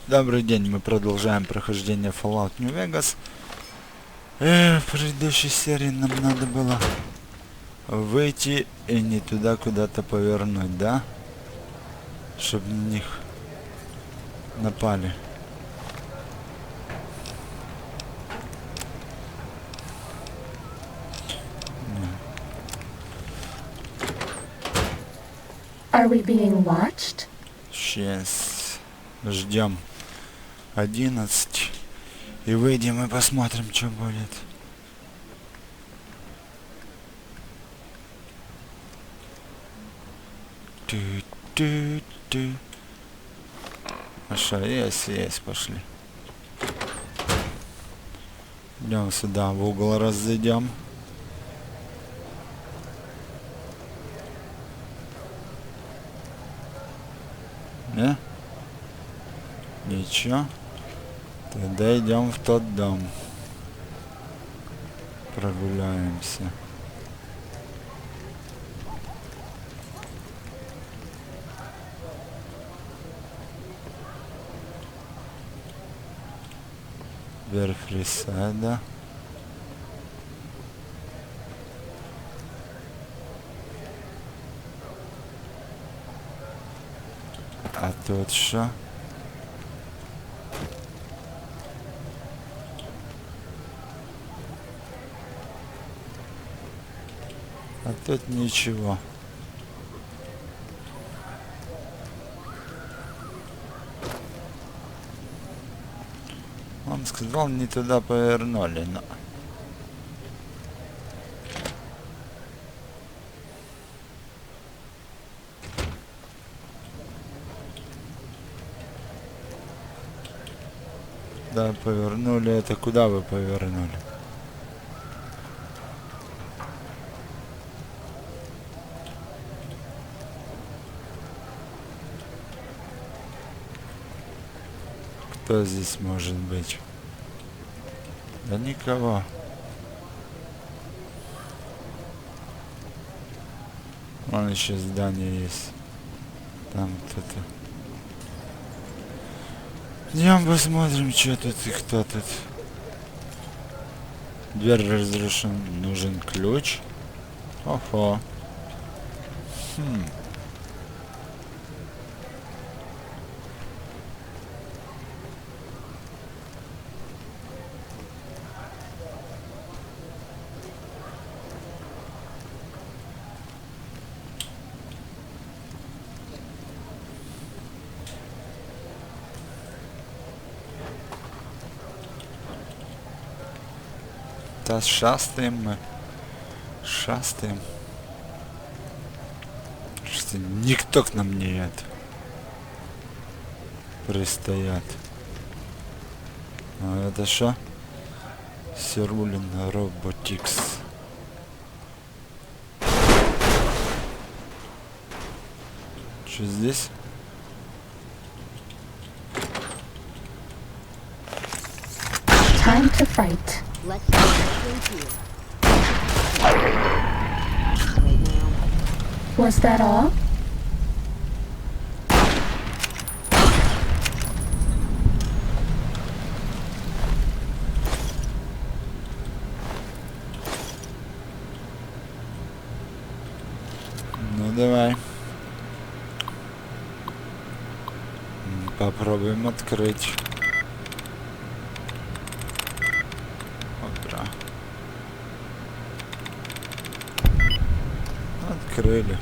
Добрый день, мы продолжаем прохождение Fallout New Vegas. В предыдущей серии нам надо было выйти и не туда куда-то повернуть, да? Чтобы на них напали. Are we being watched? Сейчас ждем 11 и выйдем и посмотрим, что будет. Ту-ту-ту. А что, есть, пошли. Идем сюда, в угол разойдем. Не? Ничего. Тогда идем в тот дом. Прогуляемся. Верфрисада. А тут что? А тут ничего. Он сказал, не туда повернули, но... Да, повернули. Это куда вы повернули? Кто здесь может быть? Да никого. Вон еще здание есть. Там кто-то. Идем посмотрим, что тут и кто тут. Дверь разрушена. Нужен ключ. Охо. Да шастаем мы. Шастаем. Что никто к нам не это пристает. А это что? Сирулин Роботикс. Что здесь? Time to fight. Let's go straight here. Right now. Was that all? Ну давай. Попробуем открыть. Опра. Открыли.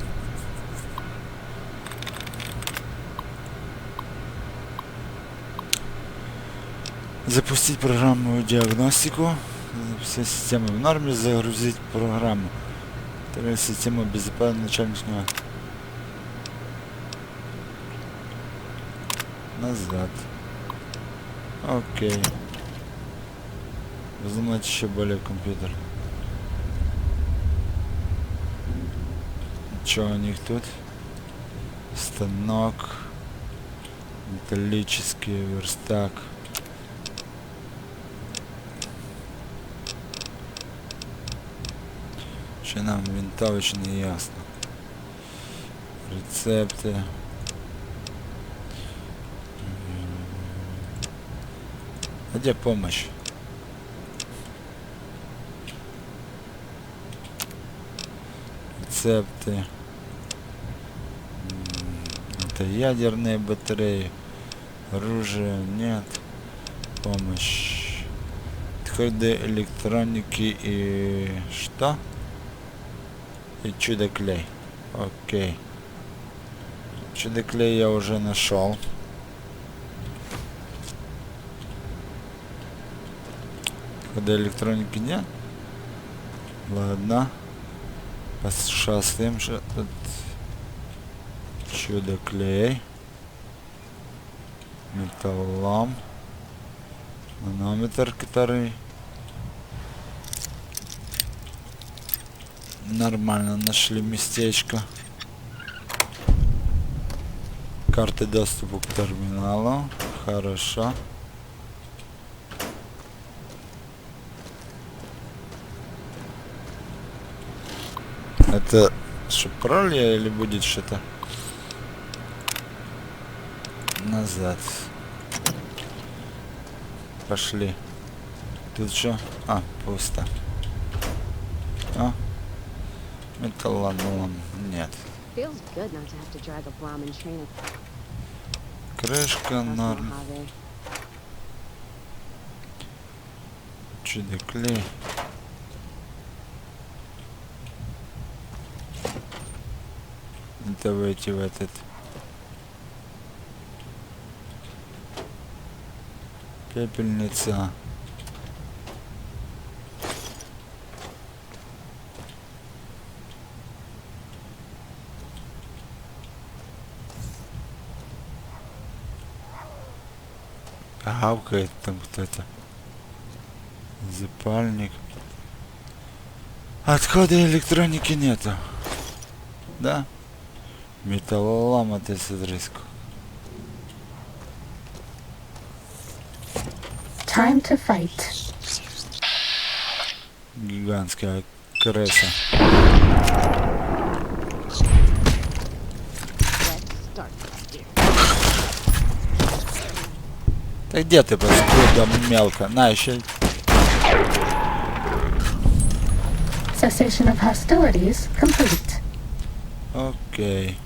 Запустить программу диагностику. Вся система в норме. Загрузить программу. Вторая система безопасности начального. Назад. Окей. Взломать еще более компьютер. Что у них тут? Станок. Металлический верстак. Что нам винтовочно не ясно. Рецепты. А где помощь? Рецепты. Это ядерные батареи. Оружие нет. Помощь. Отходы электроники и что? И чудо-клей. Окей. Чудо-клей я уже нашел. Когда электроники нет? Ладно. Пошастаем же тут. Чудо-клей. Металлолом. Манометр, который нормально нашли местечко. Карты доступа к терминалу. Хорошо. Это что, пароль я или будет что-то? Назад. Пошли. Тут что? А, пусто. А? Металлолом. Нет. Feels good not to have to drag a Brahmin train. Крышка That's норм. Mojave. Чудо-клей. Это выйти в этот. Пепельница. Гавкает там кто-то. Запальник. Отхода электроники нету. Да? Металлолом это сдрызку. Time to fight. Гигантская крыса. Let's start this. Да где ты, паскуда, мелко? На, еще. Cessation of hostilities complete. Окей.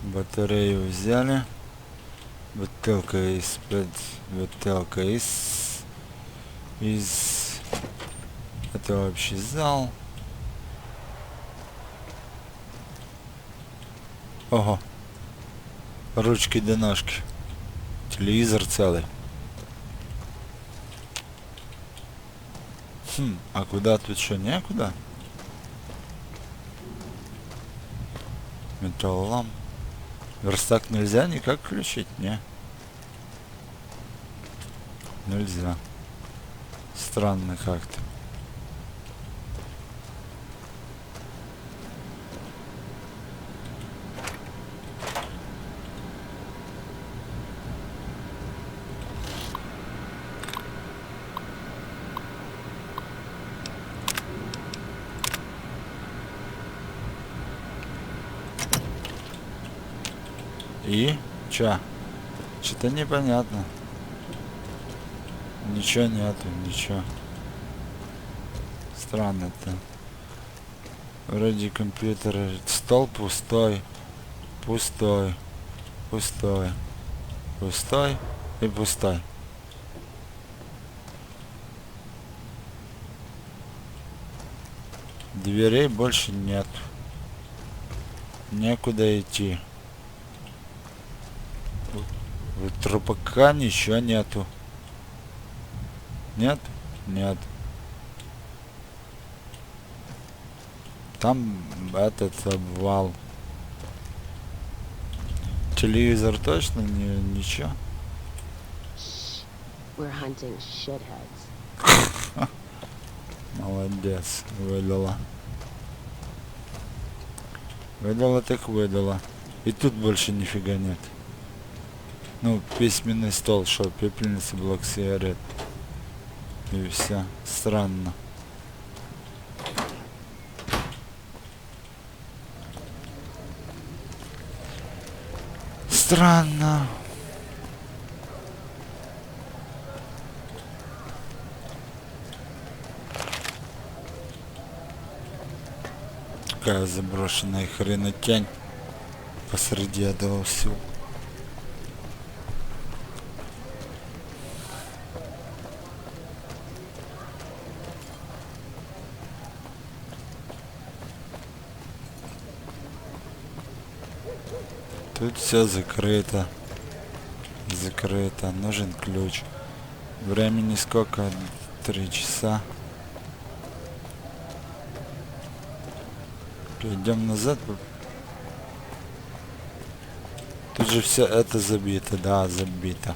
Батарею взяли. Бутылка из-под... Бутылка из... Это вообще зал. Ого. Ручки до ножки. Телевизор целый. А куда тут что? Некуда? Металлолом. Верстак нельзя никак включить? Не. Нельзя. Странно как-то. И? Чё? Что-то непонятно. Ничего нету, ничего. Странно-то. Вроде компьютера. Стол пустой. Пустой. Пустой. Пустой и пустой. Дверей больше нет. Некуда идти. В трупака ничего нету. Нет? Нет. Там этот обвал. Телевизор точно ничего. Shh. We're hunting shitheads. Молодец. Выдала. Выдала так выдала. И тут больше нифига нет. Ну, письменный стол, что пепельница, блок сигарет. И все. Странно. Странно. такая заброшенная хренотень посреди этого всего. Тут все закрыто. Закрыто. Нужен ключ. Времени сколько? 3 часа. Пойдем назад. Тут же все это забито. Да, забито.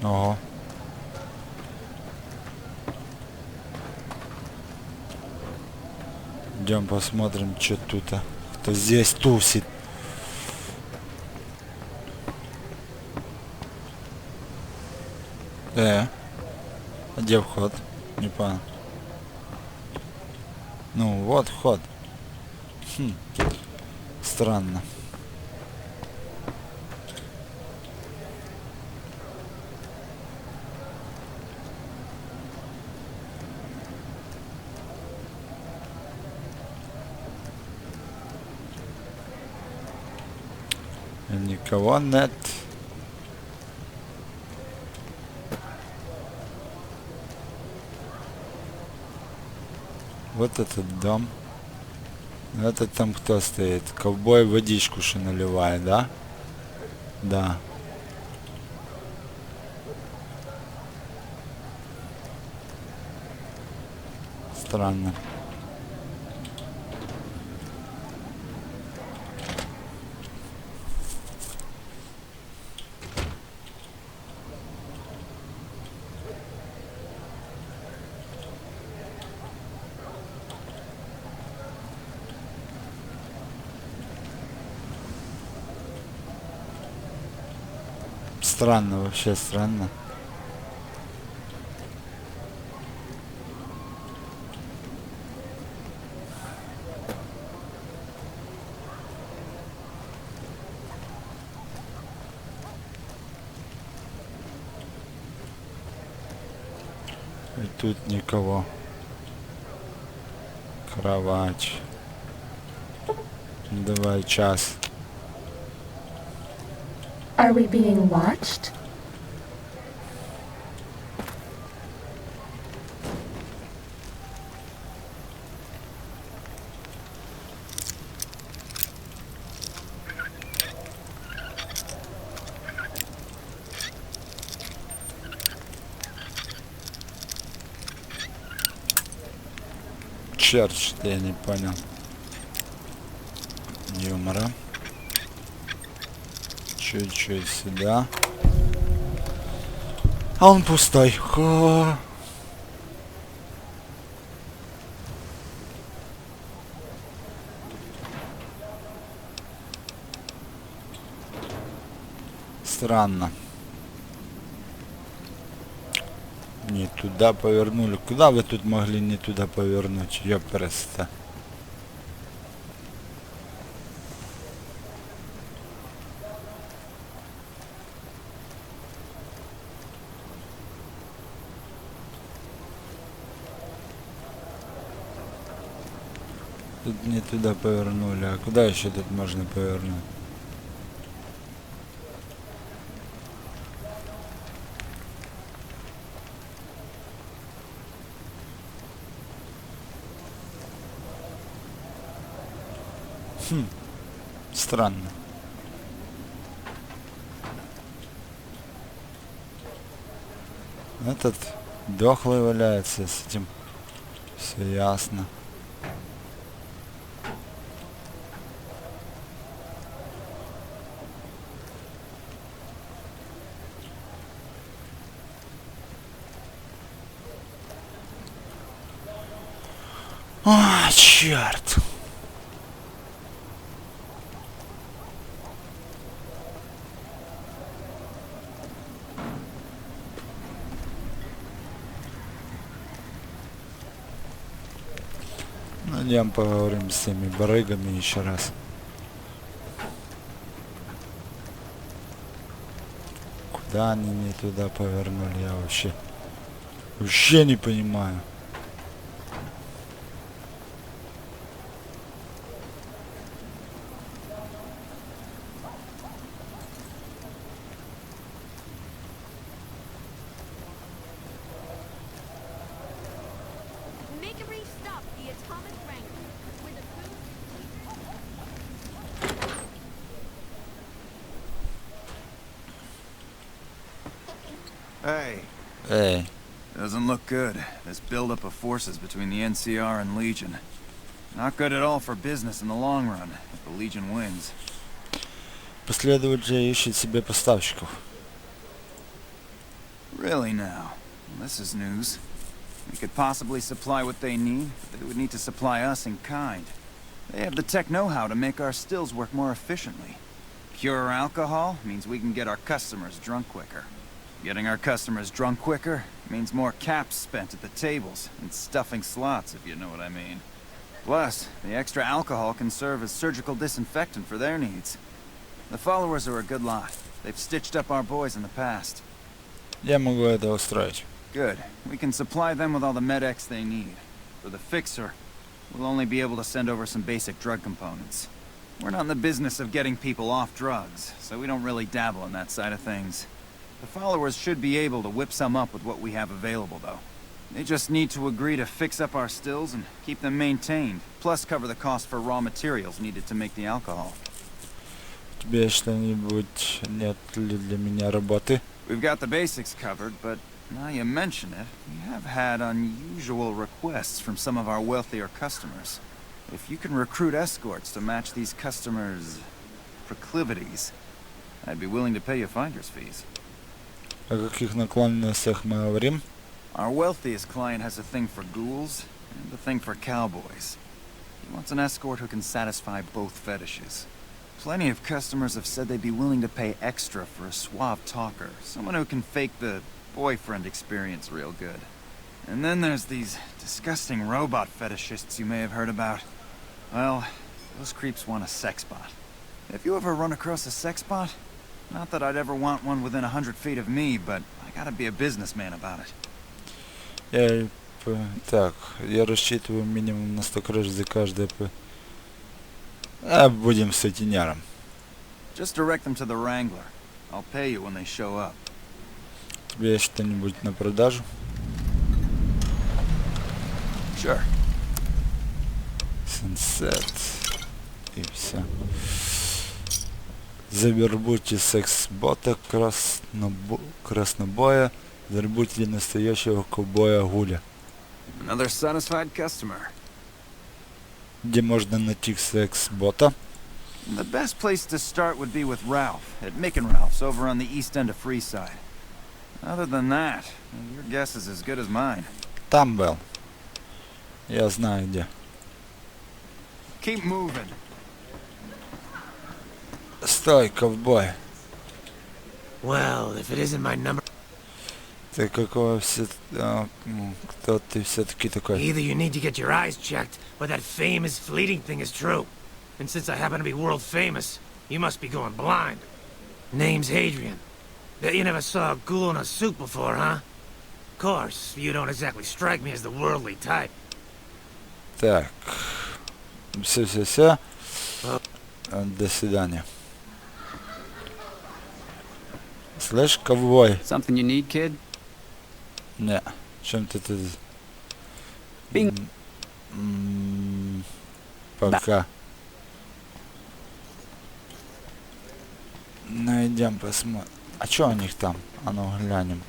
Ого. Идем посмотрим, что тут. Кто здесь тусит. А где вход? Не понял. Ну, вот вход. Хм. Странно. Никого нет. Вот этот дом. Это там кто стоит? Ковбой водичку что наливает, да? Да. Странно. Странно, вообще странно. И тут никого. Кровать. Давай час. Are we being watched? Черт, что я не понял. Юмора. Чуть-чуть сюда. А он пустой. Хо. Странно. Не туда повернули. Куда вы тут могли не туда повернуть? Ёпрст-то. Тут не туда повернули. А куда еще тут можно повернуть? Хм. Странно. Этот дохлый валяется, с этим все ясно. О, черт. Идем поговорим с теми барыгами еще раз. Куда они не туда повернули, я вообще не понимаю. Make a stop the Atomic Wrangler with a Hey, Эй, doesn't look good. This buildup of forces between the NCR and Legion. Not good at all for business in the long run, if the Legion wins. последователи ищут себе поставщиков. Really now? Well, this is news. We could possibly supply what they need, but they would need to supply us in kind. They have the tech know-how to make our stills work more efficiently. Pure alcohol means we can get our customers drunk quicker. Getting our customers drunk quicker means more caps spent at the tables and stuffing slots, if you know what I mean. Plus, the extra alcohol can serve as surgical disinfectant for their needs. The followers are a good lot. They've stitched up our boys in the past. Я могу это устроить. Good. We can supply them with all the med-X they need. For the fixer, we'll only be able to send over some basic drug components. We're not in the business of getting people off drugs, so we don't really dabble in that side of things. The followers should be able to whip some up with what we have available, though. They just need to agree to fix up our stills and keep them maintained, plus cover the cost for raw materials needed to make the alcohol. У тебя что-нибудь нет ли для меня работы? We've got the basics covered, but now you mention it, we have had unusual requests from some of our wealthier customers. If you can recruit escorts to match these customers' proclivities, I'd be willing to pay you finder's fees. О каких наклонностях мы говорим? Our wealthiest client has a thing for ghouls and a thing for cowboys. He wants an escort who can satisfy both fetishes. Plenty of customers have said they'd be willing to pay extra for a suave talker, someone who can fake the boyfriend experience real good. And then there's these disgusting robot fetishists you may have heard about. Well, those creeps want a sex bot. Have you ever run across a sex bot? Not that I'd ever want one within 100 feet of me, but I gotta be a businessman about it. Так, я рассчитываю минимум на 100 крыш за каждое будем сутенером. Just direct them to the Wrangler. I'll pay you when they show up. У тебя есть что-нибудь на продажу? Sure. Сенсет. И все. Завербуйте секс-бота краснобоя. Завербуйте настоящего ковбоя Гуля. Another satisfied customer. Где можно найти секс-бота? The best place to start would be with Ralph, at Mick and Ralph's over on the east end of Freeside. Other than that, your guess is as good as mine. Там был. Я знаю где. Keep moving. Стой, ковбой. Well, if it isn't my number... Ты какого кто ты все-таки такой? Either you need to get your eyes checked, or that famous fleeting thing is true. And since I happen to be world famous, you must be going blind. Name's Hadrian. Bet you never saw a ghoul in a suit before, huh? Of course, you don't exactly strike me as the worldly type. Так. Все. До свидания. Слышь, ковбой? Something you need, kid? Не. Чем ты тут? Бинг. Пока. Ну, идем посмотрим. А чё у них там? А ну, глянем.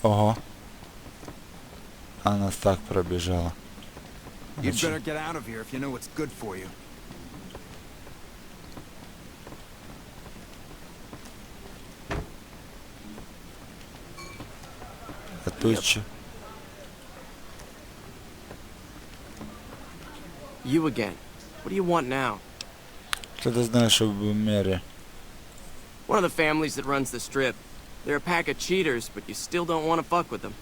Ого. Она так пробежала. You'd better get out of here if you know what's good for you. А тут чё? You again. What do you want now? Что ты знаешь об мэре? One of the families that runs the strip. They're a pack of cheaters, but you still don't want to fuck with them.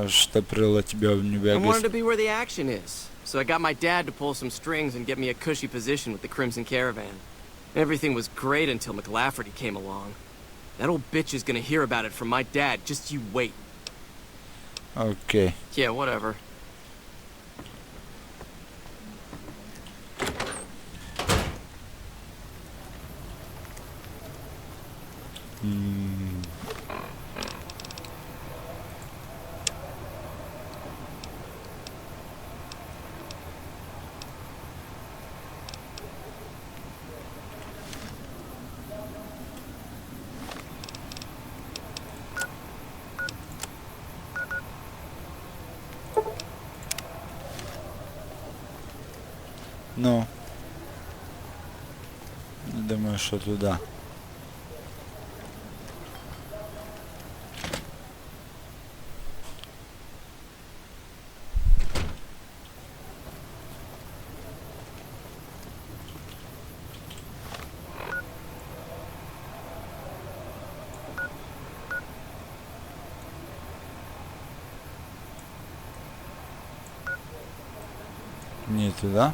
что привело тебя в I Нью-Вегас? wanted to be where the action is, so I got my dad to pull some strings and get me a cushy position with the Crimson Caravan. Everything was great until McLafferty came along. That old bitch is gonna hear about it from my dad, just you wait. Окей. Yeah, whatever. М. Ну, думаю, что туда. Не туда.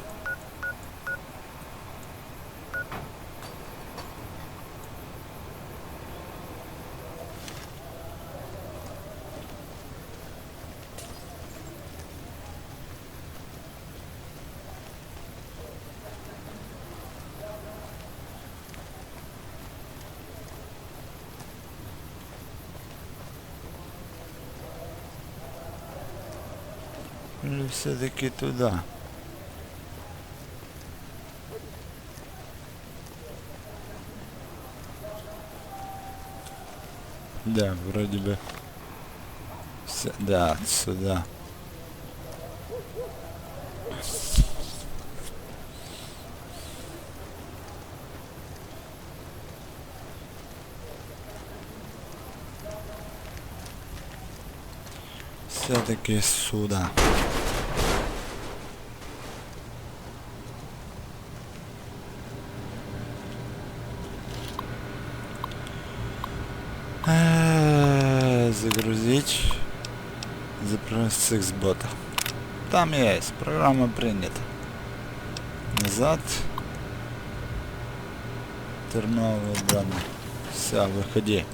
Или все-таки туда? Да, вроде бы. Да, сюда. Все-таки сюда. Загрузить. Запросить с X-бота. Там есть. Программа принята. Назад. Терминал выбран. Все, выходи.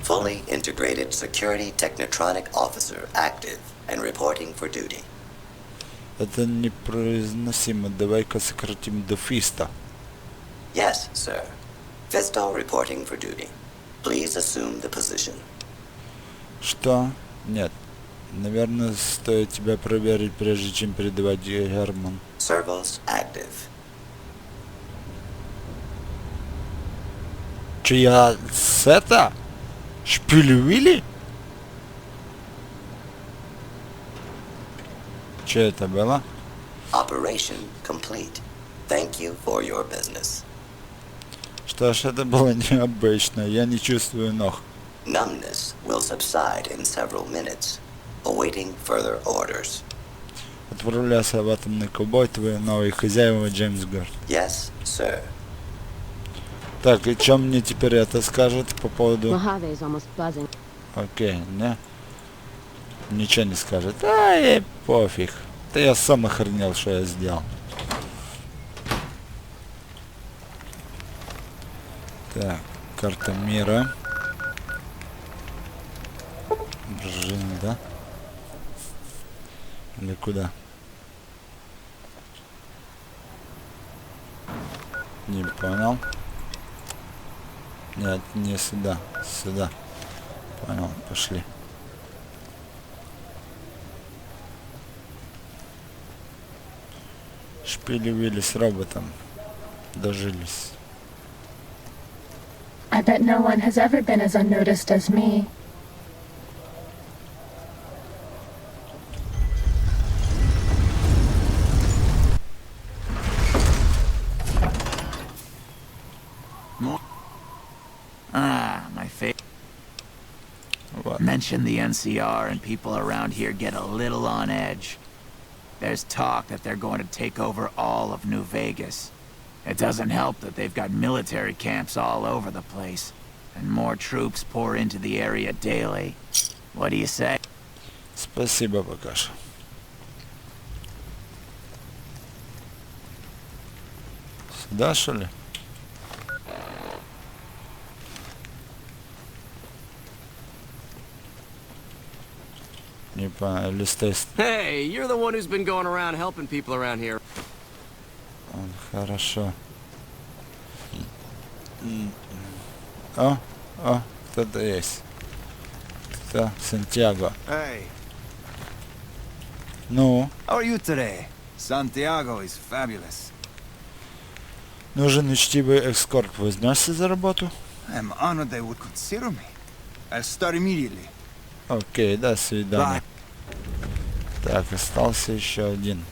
Fully integrated security technotronic officer active and reporting for duty. Это непроизносимо. Давай-ка сократим до Фиста. Yes, sir. Fisto reporting for duty. Please assume the position. Что? Нет. Наверное, стоит тебя проверить, прежде чем передавать Герман. Servos active. Чья сета? Шпилювили? Че это было? Operation complete. Thank you for your business. Что ж, это было необычно. Я не чувствую ног. Numbness will subside in several minutes. Awaiting further orders. Отправляйся в атомный ковбой, твои новые хозяева Джеймс Гард. Yes, sir. Так, и что мне теперь это скажет по поводу... Mojave's almost buzzing. Окей, не? Ничего не скажет. Ай, пофиг. Да я сам охренел, что я сделал. Так, карта мира. Режим, да? Или куда? Не понял. Нет, не сюда. Сюда. Понял, пошли. Шпили-вили с роботом. Дожились. I bet no one has ever been as unnoticed as me. My face. Вот. Mention the NCR and people around here get a little on edge. There's talk that they're going to take over all of New Vegas. It doesn't help that they've got military camps all over the place. And more troops pour into the area daily. What do you say? Спасибо пока что. Сюда, что ли? Не понял, или стой. Hey, you're the one who's been going around helping people around here. Хорошо. Кто-то есть. Кто? Сантьяго. Hey, Ну, how are you today? Santiago is fabulous. нужен учтивый эскорт. Возьмешься за работу? I'm honored they would consider me. I'll start immediately. Окей, до свидания. Так, остался еще один.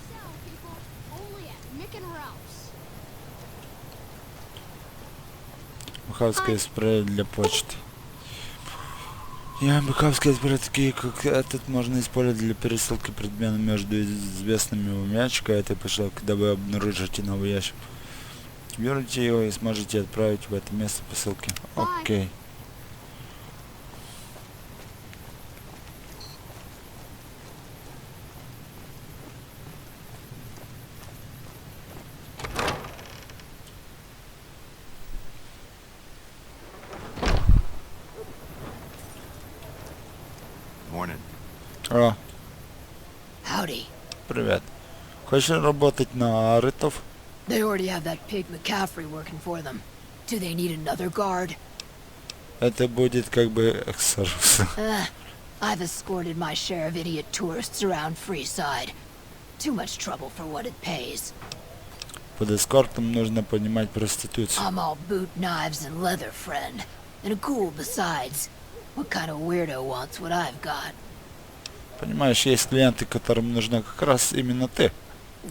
Sell people only at Mick and Ralph's. Бухавское спрей для почты. Бухавские спрей, такие как этот, можно использовать для пересылки предметов между известными умячка. Это пошло, когда вы обнаружите новый ящик. Берите его и сможете отправить в это место посылки. Окей. Morning. О, Howdy. привет. Хочешь работать на Аритов? They already have that pig McCaffrey working for them. Do they need another guard? Это будет как бы эксорс. I've escorted my share of idiot tourists around Freeside. Too much trouble for what it pays. Под эскортом нужно понимать проституцию. I'm all boot, knives, and leather, friend. And a ghoul besides. What kind of weirdo wants what I've got? Понимаешь, есть клиенты, которым нужна как раз именно ты.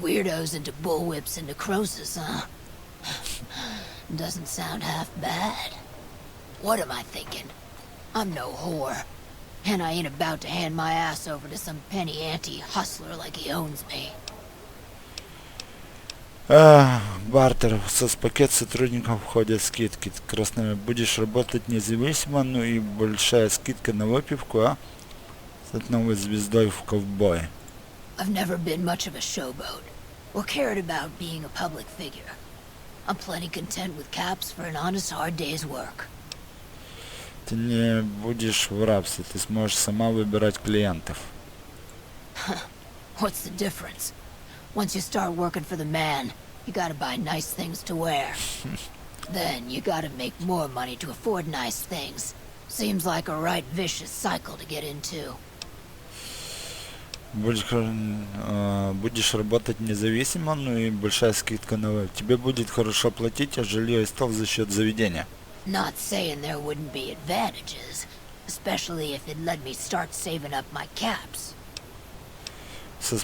Weirdos into bullwhips and necrosis, huh? Doesn't sound half bad. What am I thinking? I'm no whore. And I ain't about to hand my ass over to some penny ante hustler like he owns me. Бартер. С пакет сотрудников входят скидки. Красными будешь работать независимо, ну и большая скидка на выпивку, а? С новой звездой в ковбое. I've never been much of a showboat, or cared about being a public figure. I'm plenty content with caps for an honest hard day's work. Ты не будешь в рабстве, ты сможешь сама выбирать клиентов. What's the difference? Once you start working for the man, you gotta buy nice things to wear. Then you gotta make more money to afford nice things. Seems like a right vicious cycle to get into. Будешь работать независимо, ну и большая скидка на веб. Тебе будет хорошо платить, а жилье и стол за счет заведения. Not saying there wouldn't be advantages, especially if it let me start saving up my caps.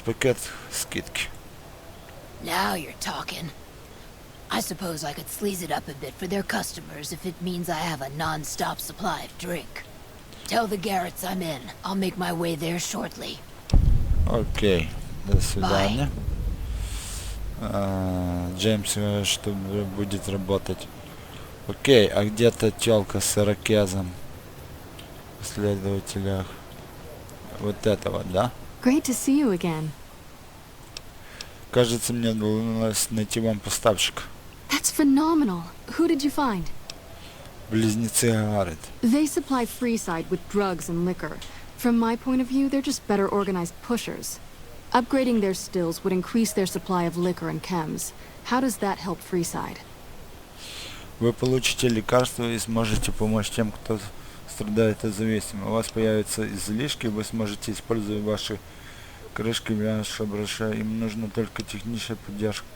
Пакет скидки. Now you're talking. I suppose I could sleaze it up a bit for their customers if it means I have a non-stop supply of drink. Tell the Garretts I'm in. I'll make my way there shortly. Окей. До свидания. Джеймс, что будет работать. Окей, а где-то тёлка с ирокезом. Последователях. Вот этого, да? Great to see you again. Кажется, мне удалось найти вам поставщика. That's phenomenal. Who did you find? Близнецы Гаррет. They supply Freeside with drugs and liquor. From my point of view, they're just better organized pushers. Upgrading their stills would increase their supply of liquor and chems. How does that help Freeside? Вы получите лекарства и сможете помочь тем, кто страдает от зависимости. У вас появятся излишки, вы сможете использовать ваши крышки, ваши броши. Им нужна только техническая поддержка.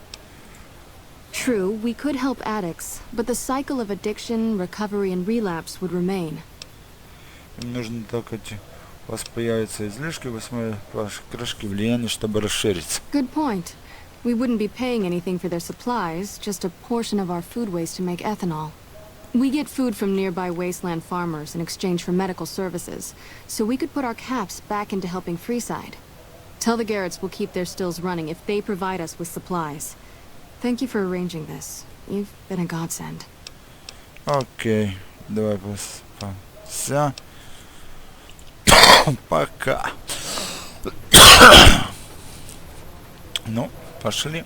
True, we could help addicts, but the cycle of addiction, recovery, and relapse would remain. Им нужно только у вас появятся излишки восьмой вашей крышки влияния, чтобы расшириться. Good point. We wouldn't be paying anything for their supplies, just a portion of our food waste to make ethanol. We get food from nearby wasteland farmers in exchange for medical services, so we could put our caps back into helping Freeside. Tell the Garretts we'll keep their stills running if they provide us with supplies. Thank you for arranging this. You've been a godsend. Окей, давай все. Пока. Ну, пошли.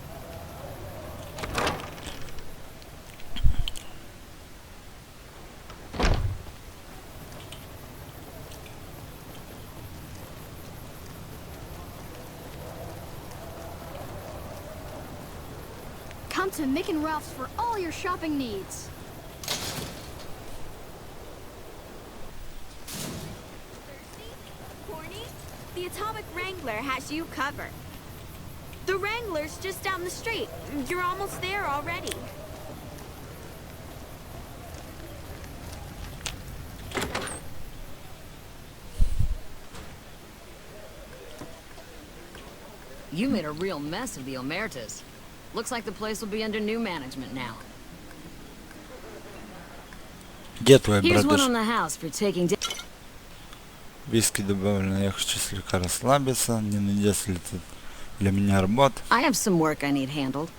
Come to Mick and Ralph's for all your shopping needs. Corny, the Atomic Wrangler has you covered. The Wrangler's just down the street. You're almost there already. You made a real mess of the Omertas. Looks like the place will be under new management now. Где твой Here's one братуш? on the house for taking. Виски добавлено. Я хочу слегка расслабиться. Не найдется ли тут для меня работ? I have some work I need handled.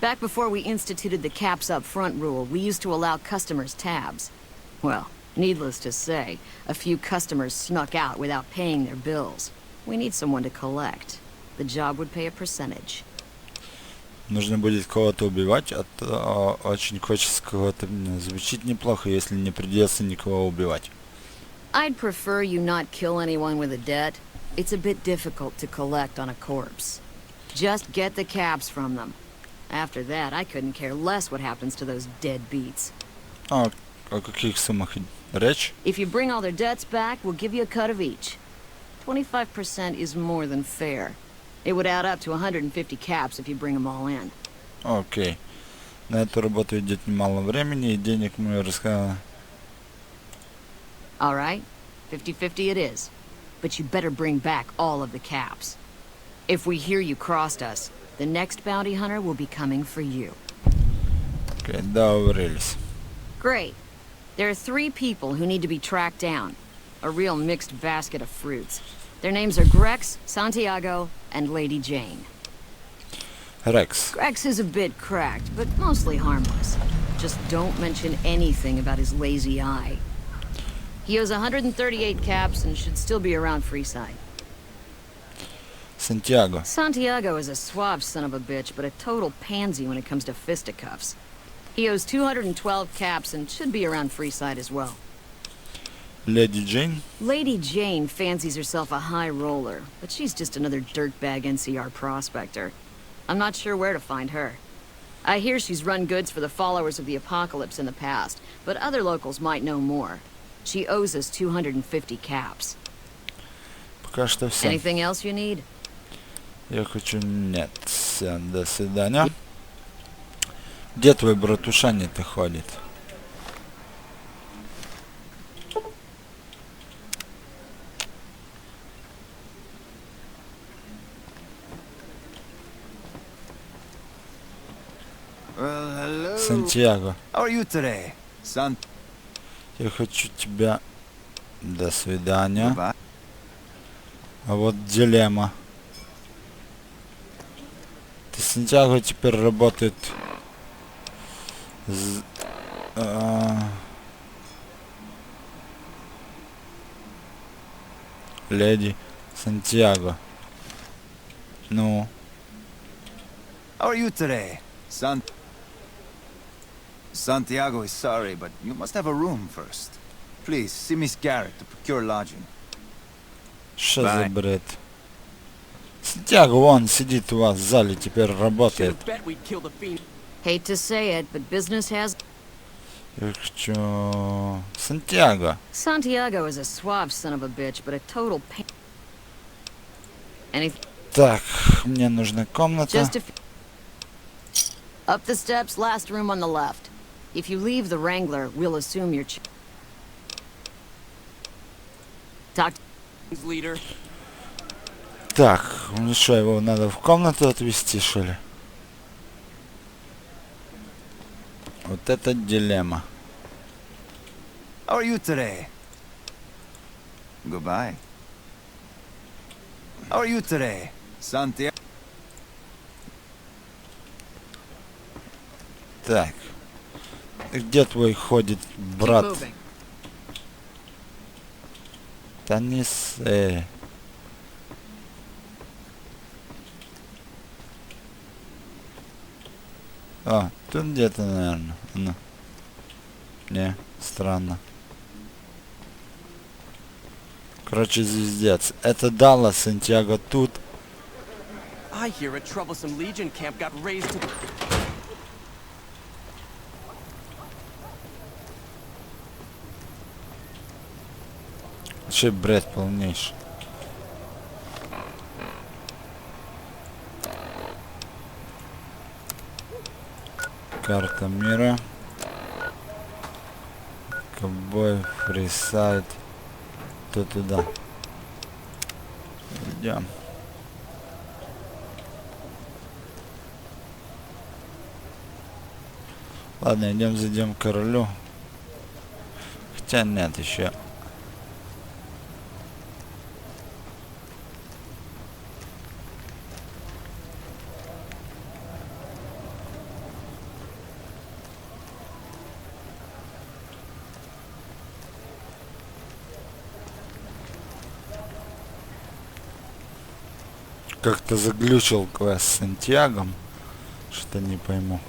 Back before we instituted the caps up front rule, we used to allow customers tabs. Well, needless to say, a few customers snuck out without paying their bills. We need someone to collect. The job would pay a percentage. Нужно будет кого-то убивать, очень хочется кого-то... Звучит неплохо, если не придется никого убивать. I'd prefer you not kill anyone with a debt. It's a bit difficult to collect on a corpse. Just get the caps from them. After that, I couldn't care less what happens to those deadbeats. О каких суммах речь? If you bring all their debts back, we'll give you a cut of each. 25% is more than fair. It would add up to 150 caps if you bring them all in. Окей. На эту работу идет немало времени, и денег мы рассказали. All right, 50-50 it is. But you better bring back all of the caps. If we hear you crossed us, the next bounty hunter will be coming for you. Окей, договорились. Great. There are 3 people who need to be tracked down. A real mixed basket of fruits. Their names are Grex, Santiago, and Lady Jane. Rex. Grex is a bit cracked, but mostly harmless. Just don't mention anything about his lazy eye. He owes 138 caps and should still be around Freeside. Santiago. Santiago is a suave son of a bitch, but a total pansy when it comes to fisticuffs. He owes 212 caps and should be around Freeside as well. Lady Jane? Lady Jane fancies herself a high roller, but she's just another dirtbag NCR prospector. I'm not sure where to find her. I hear she's run goods for the followers of the Apocalypse in the past, but other locals might know more. She owes us 250 caps. Пока что все. Anything else you need? Я хочу... Нет. Все, до свидания. Где твой братушаня-то ходит? Well, hello. Сантьяго. How are you today, son? Я хочу тебя... До свидания. Goodbye. А вот дилемма. Сантьяго теперь работает... Леди Сантьяго. Ну? How are you today, son? Santiago is sorry, but you must have a room first. Please, see Miss Garrett to procure lodging. Что за бред? Сантьяго вон сидит у вас в зале, теперь работает. Hate to say it, but business has... Я хочу... Сантьяго. Santiago is a suave son of a bitch, but a total pain... Так, мне нужна комната. Just a Up the steps, last room on the left. If you leave the Wrangler, we'll assume you're Talk to leader. Так, ну что, его надо в комнату отвезти, что ли? Вот это дилемма. How are you today? Goodbye. How are you today, Santiago? Так. Где твой ходит брат? Да не с... А, тут где-то, наверное. Ну. Не, странно. Короче, звездец. Это Даллас, Сантьяго тут. I hear a troublesome Legion camp got raised to the... Вообще бред полнейший. Карта мира. Ковбой, фрисайд. То туда. Идем. Ладно, идем, зайдем к королю. Хотя нет, еще. Как-то заглючил квест с Сантьягом. Что-то не пойму.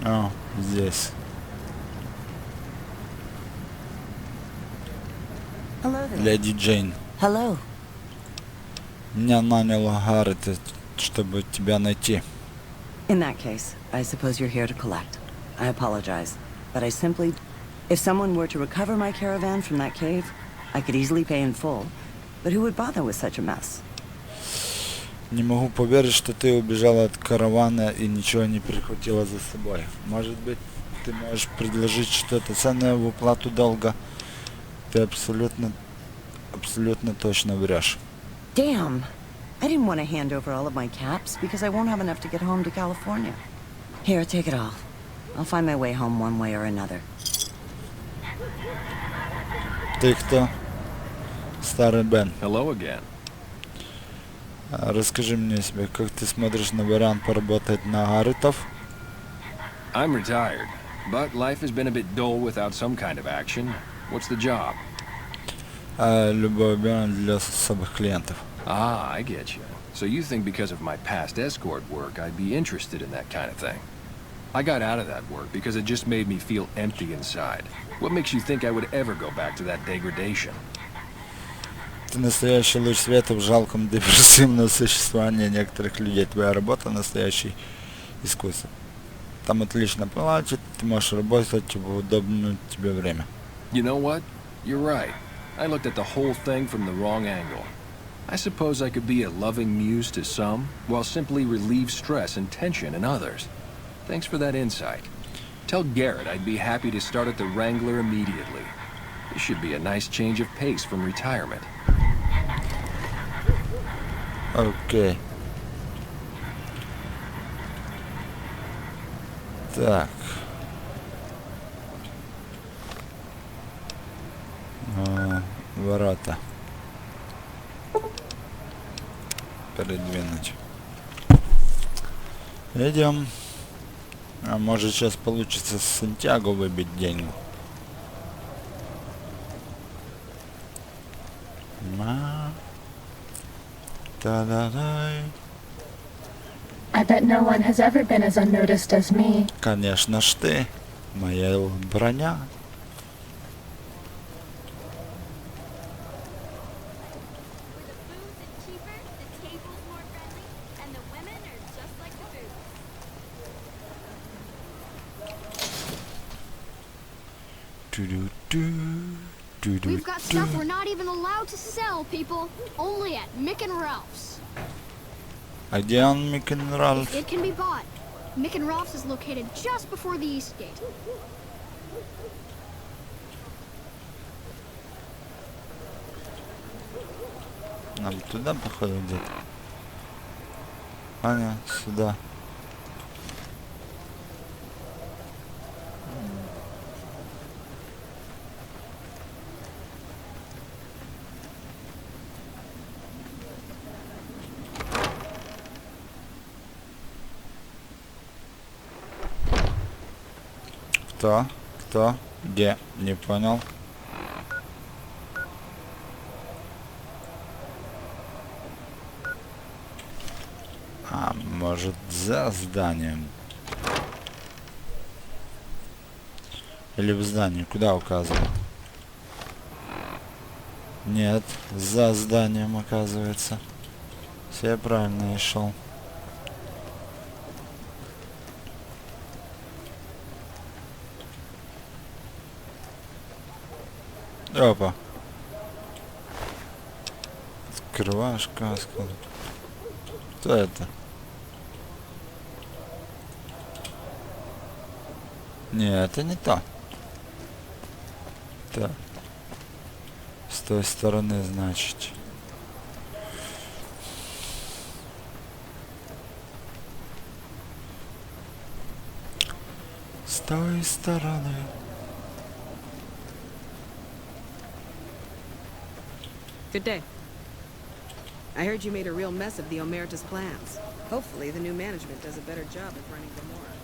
О, здесь. Леди Джейн. Hello. Меня нанял Гаррет, чтобы тебя найти. In that case, I suppose you're here to collect. I apologize, but I simply... If someone were to recover my caravan from that cave, I could easily pay in full. But who would bother with such a mess? Не могу поверить, что ты убежала от каравана и ничего не прихватила за собой. Может быть, ты можешь предложить что-то ценное в уплату долга? Ты абсолютно точно врешь. Damn! I didn't want to hand over all of my caps because I won't have enough to get home to California. Here, take it all. I'll find my way home one way or another. Ты кто? Старый Бен. Hello again. Расскажи мне о себе, как ты смотришь на вариант поработать на Гарретов? I'm retired, but life has been a bit dull without some kind of action. What's the job? Любой обмен для особых клиентов. Ah, I get you. So you think because of my past escort work, I'd be interested in that kind of thing. I got out of that work because it just made me feel empty inside. What makes you think I would ever go back to that degradation? Ты настоящий луч света в жалком депрессивном существовании некоторых людей. Твоя работа — настоящий искусство. Там отлично платят, ты можешь работать в удобное тебе время. You know what? You're right. I looked at the whole thing from the wrong angle. I suppose I could be a loving muse to some, while simply relieve stress and tension in others. Thanks for that insight. Tell Garrett I'd be happy to start at the Wrangler immediately. This should be a nice change of pace from retirement. Окей. Так. Ворота. Передвинуть. Идем. А может сейчас получится с Сантьяго выбить деньги. I bet no one has ever been as unnoticed as me. Конечно ж ты, моя броня. We've got stuff we're not even allowed to sell, people. Only at Mick and Ralph's. А где он, Микин Ральф? It can be bought. Mick and Ralph's is located just before the east gate. Нам туда, походу, где-то. А, нет, сюда. Кто? Кто? Где? Не понял. А, может, за зданием? Или в здании? Куда указывал? Нет, за зданием, оказывается. Все правильно и шел. Опа. Открываешь каску. Кто это? Не, это не то. Так. С той стороны, значит. С той стороны. Good day. I heard you made a real mess of the Omerta's plans. Hopefully, the new management does a better job of running Gomorrah.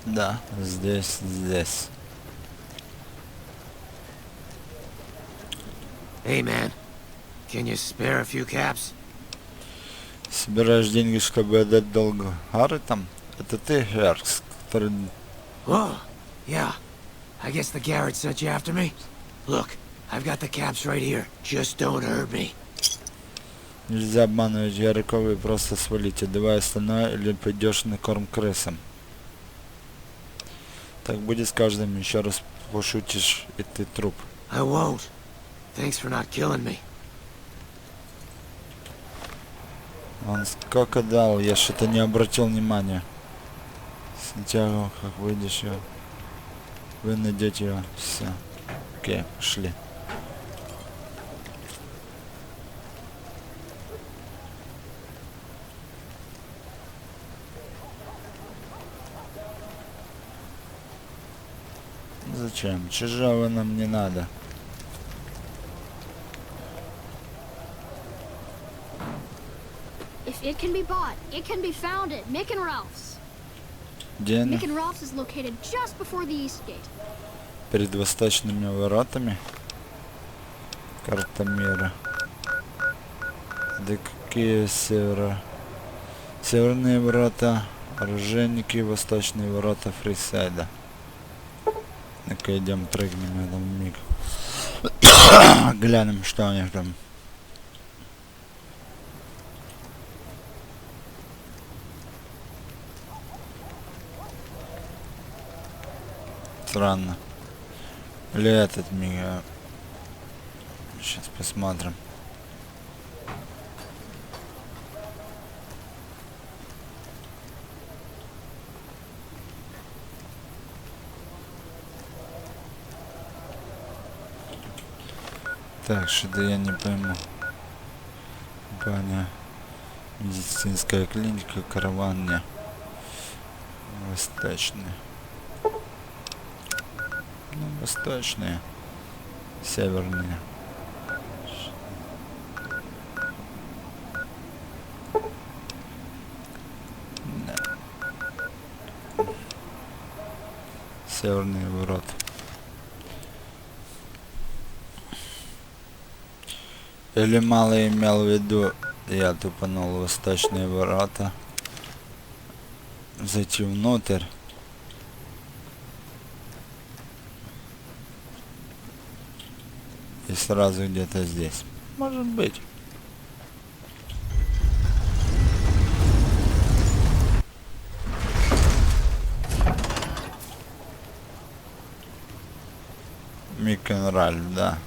Да, здесь. Hey, man. Can you spare a few caps? Собираешь деньги, чтобы отдать долг Гарретам? Это ты, Херкс, который... Oh, yeah. I guess the Garrett sent you after me? Look, I've got the caps right here. Just don't hurt me. Нельзя обманывать Ярикова и просто свалить. Отдавай остальное или пойдешь на корм крысам. Так будет с каждым. Еще раз пошутишь, и ты труп. I won't. Thanks for not killing me. Он сколько дал, я что-то не обратил внимания. Сантьяго, как выйдешь ее, вы найдете ее. Все. Окей, пошли. Зачем? Чужого нам не надо. If it can be bought, it can be found at Mick and Ralph's. Где она? Mick and Ralph's is located just before the east gate. Перед восточными воротами. Карта мира. Да какие северные ворота, оружейники, восточные ворота Фрисайда. Ну-ка идем, прыгнем на этом миг. Глянем, что у них там. Странно. Или этот миг. Сейчас посмотрим. Так, что-то я не пойму. Компания. Медицинская клиника, караван, не. Восточные. Ну, восточные. Северные. Да. Северные ворота. Или мало имел в виду, я тупанул восточные ворота. Зайти внутрь. И сразу где-то здесь. Может быть. Мик и Ральф, да.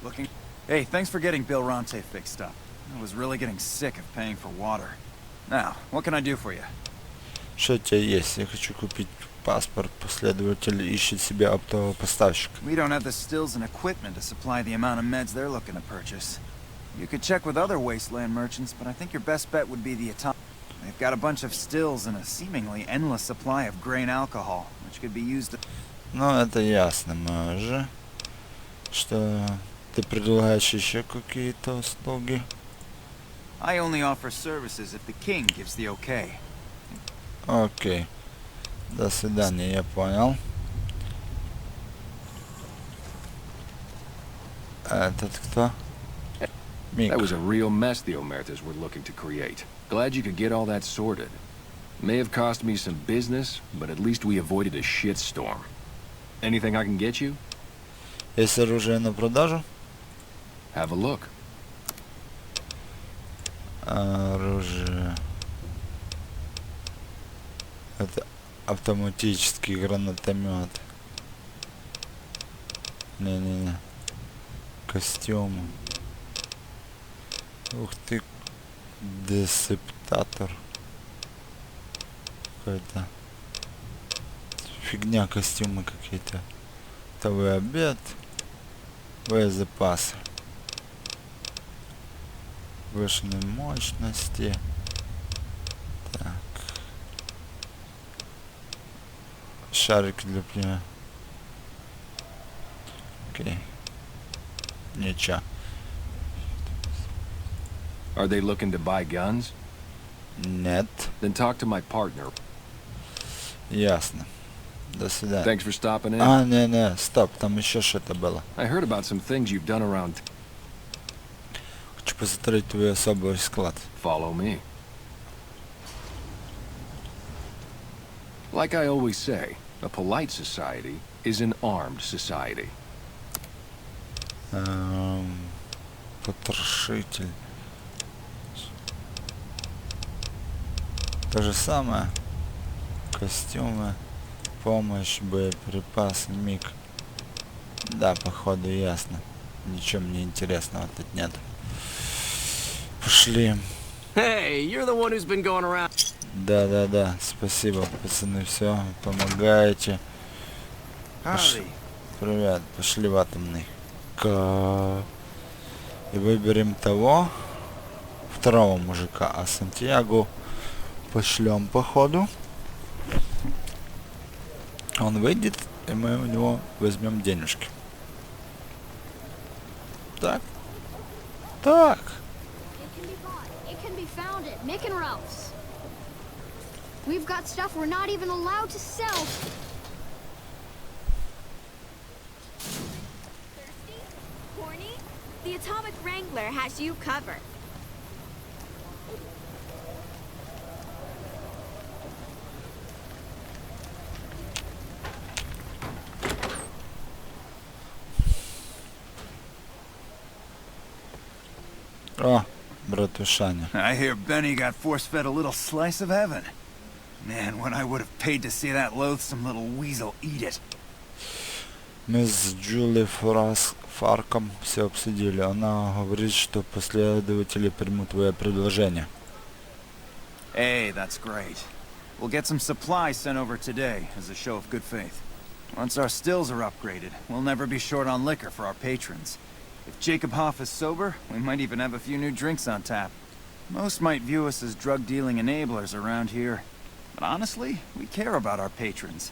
Looking... Hey, thanks for getting Bill Ronte fixed up. I was really getting sick of paying for water. Now, what can I do for you? Что у тебя есть? Я хочу купить паспорт. Последователь ищет себе оптового поставщика. We don't have the stills and equipment to supply the amount of meds they're looking to purchase. You could check with other wasteland merchants, but I think your best bet would be the Atomic. They've got a bunch of stills and a seemingly endless supply of grain alcohol, which could be used to... Ну, это ясно, може. Что ты предлагаешь еще какие-то услуги? I only offer services if the king gives the okay. Окей. До свидания, я понял. Этот кто? Мик. That was a real mess the Omertas were looking to create. Glad you could get all that sorted. May have cost me some business, but at least we avoided a shitstorm. Anything I can get you? Есть оружие на продажу? Have a look. Оружие. Это автоматический гранатомет. Не-не-не. Костюм. Ух ты. Десептатор. Какой-то. Фигня, костюмы какие-то. Готовый обед. Боезапасы. Повышенной мощности. Так. Шарик для плея. Окей. Ничего. Are they looking to buy guns? Нет. Then talk to my partner. Ясно. До свидания. Thanks for stopping in. А, не, стоп, там еще что-то было. I heard about some things you've done around. Хочу посмотреть твой особый склад. Follow me. Like I always say, a polite society is an armed society. Потрошитель. То же самое. Костюмы, помощь, боеприпасы, миг. Да, походу ясно. Ничего мне интересного тут нет. Пошли. Hey, you're the one who's been going around. Да, спасибо, пацаны, все, помогаете. Привет, пошли в атомный. И выберем того, второго мужика, а Сантьяго пошлем по ходу. Он выйдет, и мы у него возьмем денежки. Так. It can be found at Nick and Ralph's. We've got stuff we're not even allowed to sell. Thirsty? Horny? The Atomic Wrangler has you covered. О, братушаня. I hear Benny got force-fed a little slice of heaven. Man, what I would have paid to see that loathsome little weasel eat it. Мы с Джули Фарком все обсудили. Она говорит, что последователи примут твое предложение. Hey, that's great. We'll get some supplies sent over today as a show of good faith. Once our stills are upgraded, we'll never be short on liquor for our patrons. If Jacob Hoff is sober, we might even have a few new drinks on tap. Most might view us as drug-dealing enablers around here. But honestly, we care about our patrons.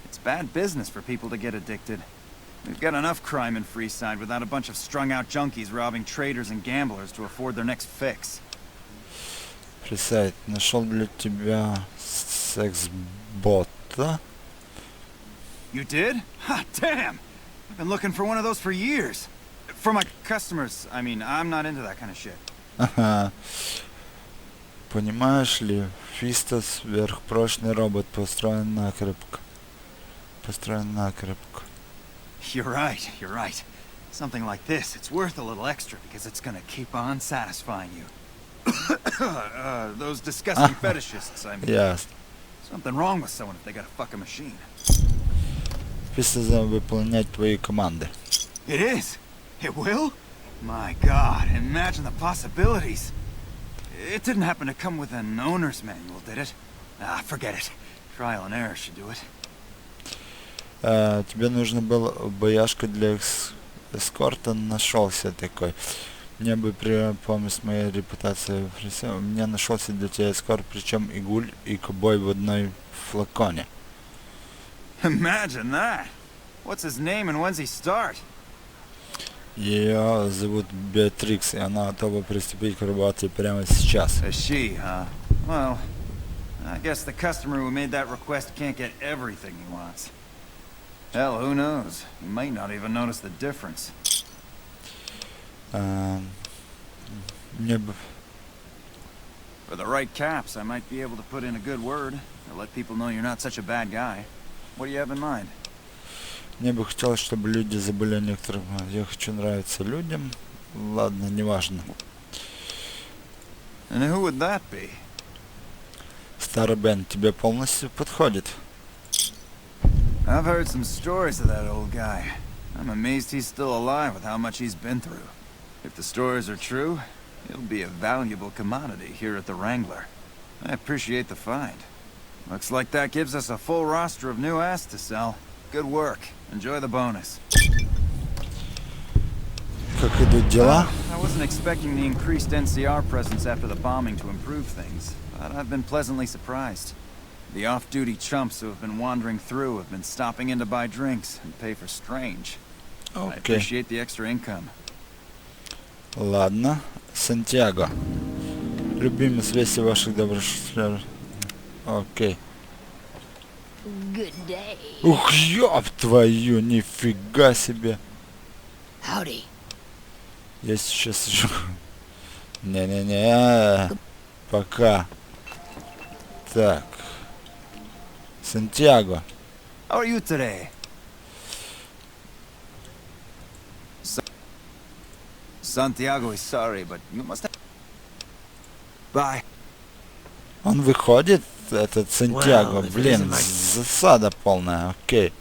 It's bad business for people to get addicted. We've got enough crime in Freeside without a bunch of strung-out junkies robbing traders and gamblers to afford their next fix. Freeside, нашел для тебя секс-бота. You did? Ha, damn! I've been looking for one of those for years. For my customers, I mean, I'm not into that kind of shit. Ага. Понимаешь ли, Фистас сверхпрочный робот построен накрепко. You're right. Something like this, it's worth a little extra because it's gonna keep on satisfying you. Those disgusting fetishists, I mean. Yes. Something wrong with someone if they gotta fuck a machine. Після виповнять твої команди. It is? It will? My god, imagine the possibilities. It didn't happen to come with an owner's manual, did it? Ah, forget it. Trial and error should do it. Тебе нужно было бояшка для эскорта, нашелся такой. Мне бы помнить с моей репутацией, у меня нашелся для тебя эскорт, причем и гуль, и кобой в одной флаконе. Imagine that. What's his name and when's he start? Ее зовут Беатрикс, и она готова приступить к работе прямо сейчас. A she, huh? Well, I guess the customer who made that request can't get everything he wants. Hell, who knows? He might not even notice the difference. Мне бы... For the right caps, I might be able to put in a good word to let people know you're not such a bad guy. What do you have in mind? Мне бы хотелось, чтобы люди забыли о некоторых... Я хочу нравиться людям. Ладно, неважно. And who would that be? Старый Бен тебе полностью подходит. I've heard some stories of that old guy. I'm amazed he's still alive with how much he's been through. If the stories are true, he'll be a valuable commodity here at the Wrangler. I appreciate the find. Looks like that gives us a full roster of new ass to sell. Good work. Enjoy the bonus. Как идут дела? I wasn't expecting the increased NCR presence after the bombing to improve things, but I've been pleasantly surprised. The off-duty chumps who have been wandering through have been stopping in to buy drinks and pay for strange. I appreciate the extra income. Ладно. Сантьяго. Любимый связи ваших добрых... Окей. Good day. Ух, ёб твою, нифига себе. Howdy. Я сейчас... Не-не-не. Пока. Так. Сантьяго. How are you today? Santiago is sorry, but you must have... Bye. Он выходит, этот Сантьяго. Well, Блин, засада полная. Окей.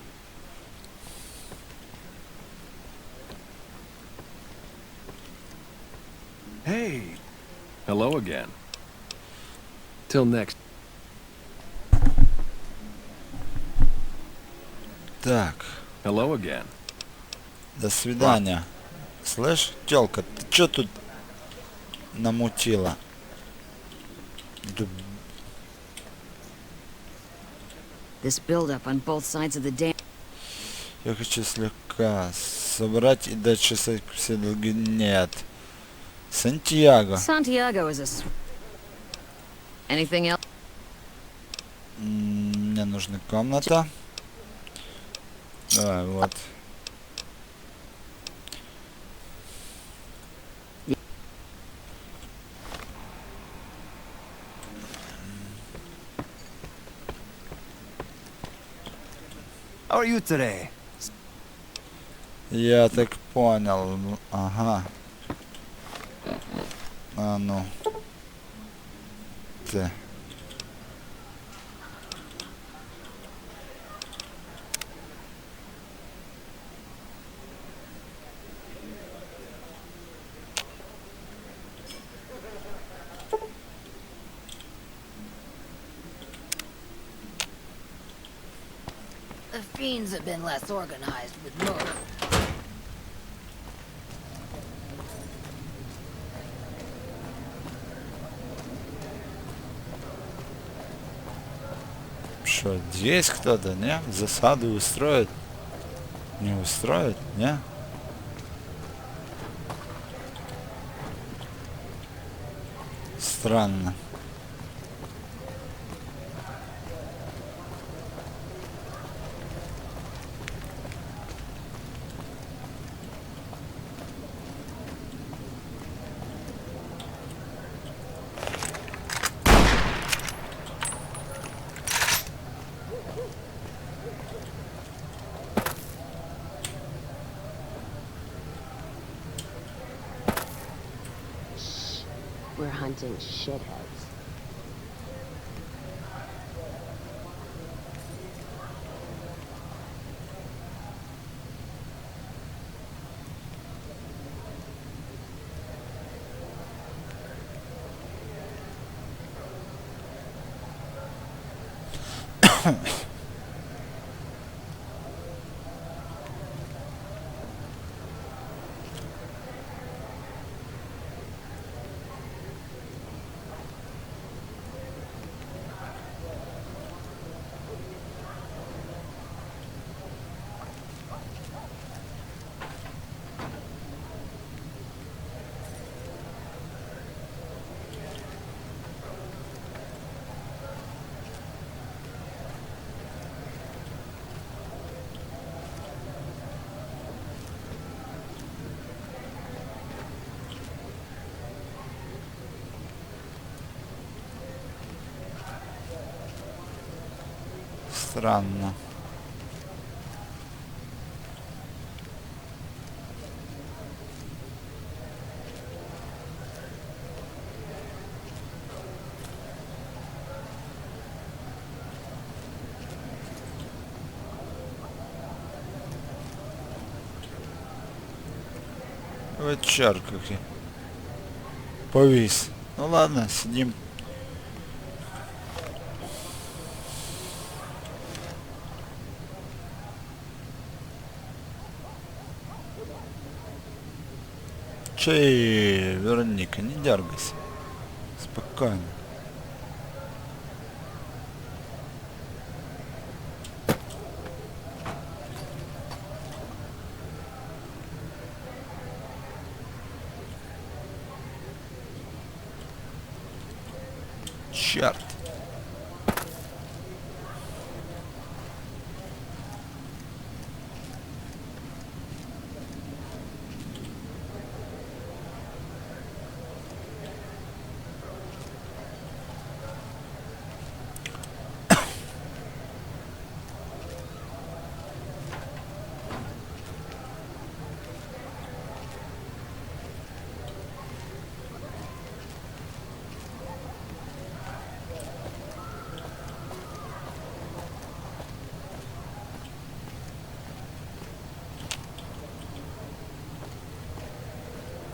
Hey. Hello again. Till next. Так. Hello again. До свидания. Слышь, тёлка, ты чё тут намутила? This buildup on both sides of the dam. Я хочу слегка собрать и дать все долги. Нет. Сантьяго. Santiago is a... Anything else? Мне нужна комната. Давай, вот. How are you today? Я так понял. Ага. А ну. Ты. The fiends have been less organized with murder. Что, здесь кто-то, не? Засаду устроит? Не устроит, не? Странно. We're hunting shitheads. Странно. Вот черт какой. Повис. Ну ладно, сидим. Чей, Вероника, не дергайся. Спокойно. Черт.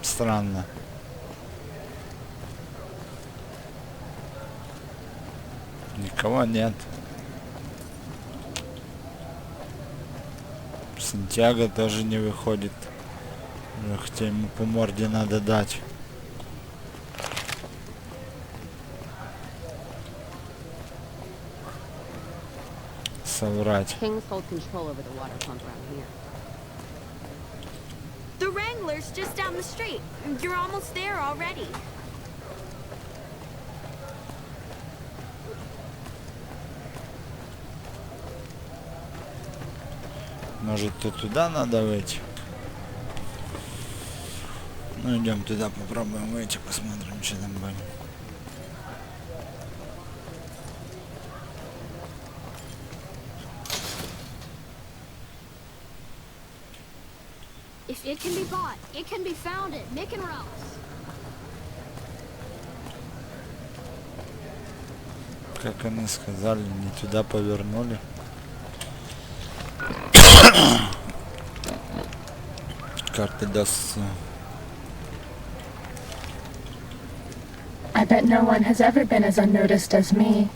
Странно. Никого нет. Сантьяго тоже не выходит. Хотя ему по морде надо дать. Соврать. Kings hold control over the water pump around here. The Wrangler's just down the street. You're almost there already. Может, то туда надо выйти? Ну, идем туда, попробуем выйти, посмотрим, что там будет. If it can be bought, it can be found at Mick and Ralph's. Как они сказали, не туда повернули. Карты даст. I bet no one has ever been as unnoticed as me.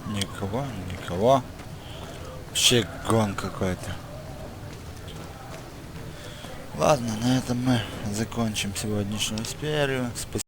Никого, никого. Вообще гон какой-то. Ладно, на этом мы закончим сегодняшнюю серию. Спасибо.